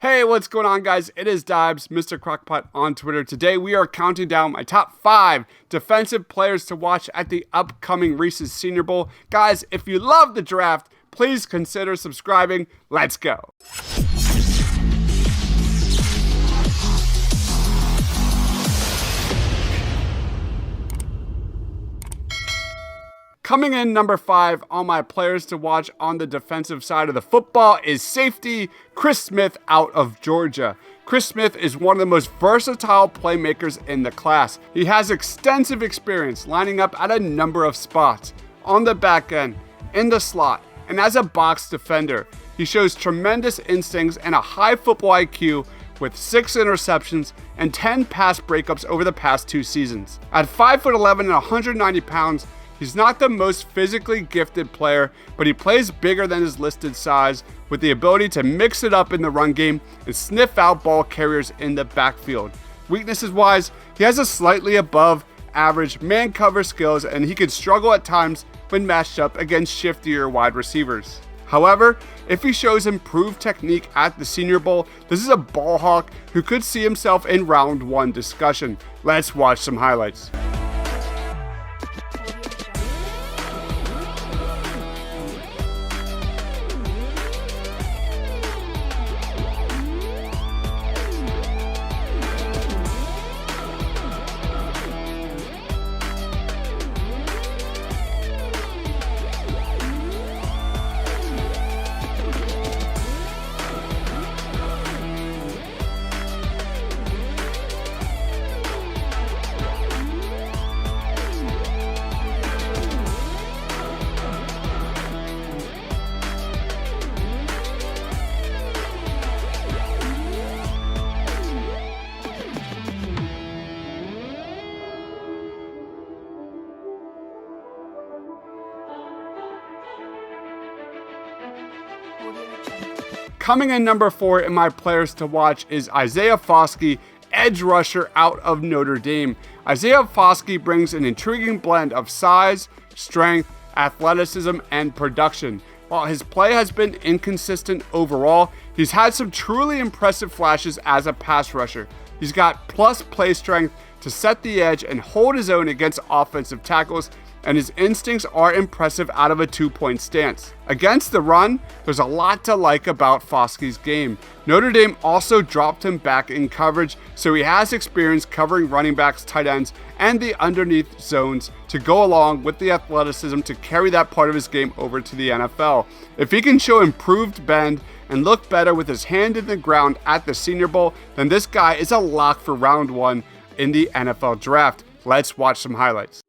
Hey, what's going on, guys? It is Dibes, Mr. Crockpot on Twitter. Today we are counting down my top 5 defensive players to watch at the upcoming Reese's Senior Bowl. Guys, if you love the draft, please consider subscribing. Let's go. Coming in number 5 on my players to watch on the defensive side of the football is safety Chris Smith out of Georgia. Chris Smith is one of the most versatile playmakers in the class. He has extensive experience lining up at a number of spots, on the back end, in the slot, and as a box defender. He shows tremendous instincts and a high football IQ with 6 interceptions and 10 pass breakups over the past 2 seasons. At 5'11" and 190 pounds, he's not the most physically gifted player, but he plays bigger than his listed size with the ability to mix it up in the run game and sniff out ball carriers in the backfield. Weaknesses wise, he has a slightly above average man cover skills and he could struggle at times when matched up against shiftier wide receivers. However, if he shows improved technique at the Senior Bowl, this is a ball hawk who could see himself in round 1 discussion. Let's watch some highlights. Coming in number 4 in my players to watch is Isaiah Foskey, edge rusher out of Notre Dame. Isaiah Foskey brings an intriguing blend of size, strength, athleticism, and production. While his play has been inconsistent overall, he's had some truly impressive flashes as a pass rusher. He's got plus play strength to set the edge and hold his own against offensive tackles, and his instincts are impressive out of a 2-point stance. Against the run, there's a lot to like about Foskey's game. Notre Dame also dropped him back in coverage, so he has experience covering running backs, tight ends, and the underneath zones to go along with the athleticism to carry that part of his game over to the NFL. If he can show improved bend and look better with his hand in the ground at the Senior Bowl, then this guy is a lock for round 1 in the NFL draft. Let's watch some highlights.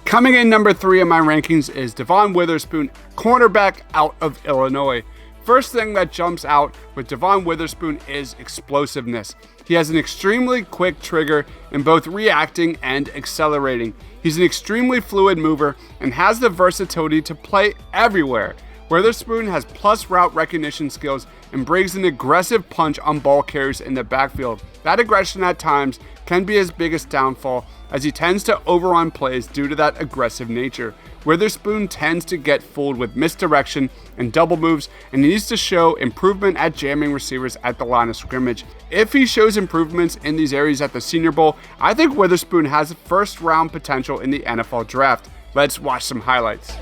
Coming in number 3 in my rankings is Devon Witherspoon, cornerback out of Illinois. First thing that jumps out with Devon Witherspoon is explosiveness. He has an extremely quick trigger in both reacting and accelerating. He's an extremely fluid mover and has the versatility to play everywhere. Witherspoon has plus route recognition skills and brings an aggressive punch on ball carriers in the backfield. That aggression at times can be his biggest downfall, as he tends to overrun plays due to that aggressive nature. Witherspoon tends to get fooled with misdirection and double moves, and he needs to show improvement at jamming receivers at the line of scrimmage. If he shows improvements in these areas at the Senior Bowl, I think Witherspoon has first round potential in the NFL draft. Let's watch some highlights.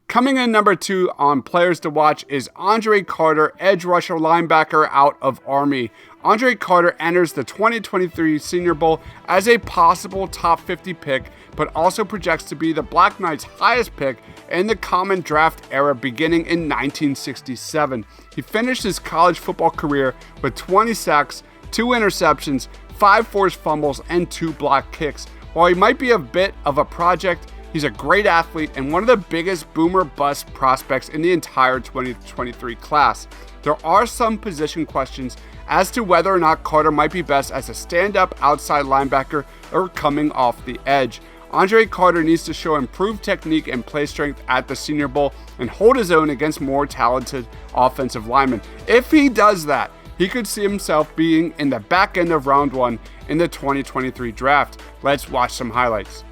Coming in number 2 on players to watch is Andre Carter, edge rusher linebacker out of Army. Andre Carter enters the 2023 Senior Bowl as a possible top 50 pick, but also projects to be the Black Knights' highest pick in the common draft era beginning in 1967. He finished his college football career with 20 sacks, 2 interceptions, 5 forced fumbles, and 2 blocked kicks. While he might be a bit of a project, he's a great athlete and one of the biggest boomer bust prospects in the entire 2023 class. There are some position questions as to whether or not Carter might be best as a stand-up outside linebacker or coming off the edge. Andre Carter needs to show improved technique and play strength at the Senior Bowl and hold his own against more talented offensive linemen. If he does that, he could see himself being in the back end of round 1 in the 2023 draft. Let's watch some highlights.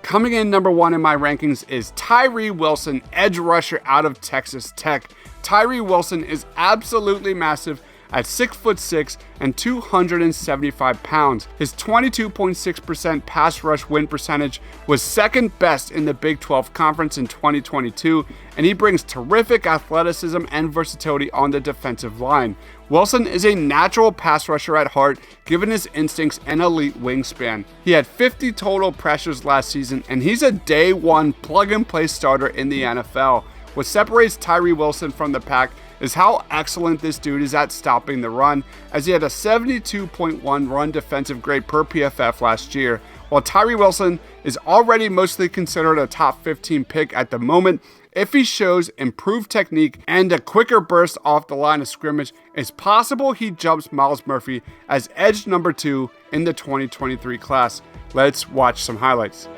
Coming in number 1 in my rankings is Tyree Wilson, edge rusher out of Texas Tech. Tyree Wilson is absolutely massive at 6'6" and 275 pounds. His 22.6% pass rush win percentage was second best in the Big 12 Conference in 2022, and he brings terrific athleticism and versatility on the defensive line. Wilson is a natural pass rusher at heart, given his instincts and elite wingspan. He had 50 total pressures last season, and he's a day 1 plug-and-play starter in the NFL. What separates Tyree Wilson from the pack is how excellent this dude is at stopping the run, as he had a 72.1 run defensive grade per PFF last year. While Tyree Wilson is already mostly considered a top 15 pick at the moment, if he shows improved technique and a quicker burst off the line of scrimmage, it's possible he jumps Myles Murphy as edge number 2 in the 2023 class. Let's watch some highlights.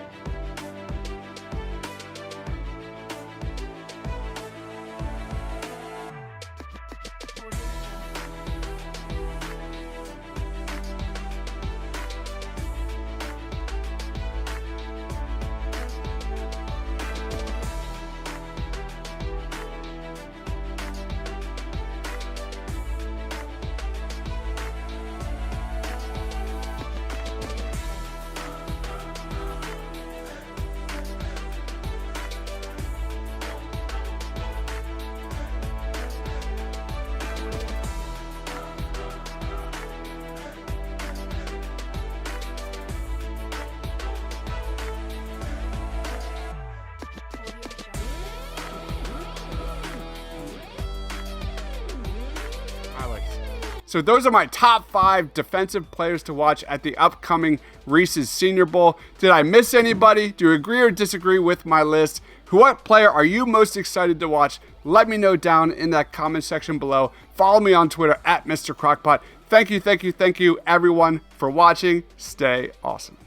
So those are my top 5 defensive players to watch at the upcoming Reese's Senior Bowl. Did I miss anybody? Do you agree or disagree with my list? What player are you most excited to watch? Let me know down in that comment section below. Follow me on Twitter at Mr. Crockpot. Thank you, everyone, for watching. Stay awesome.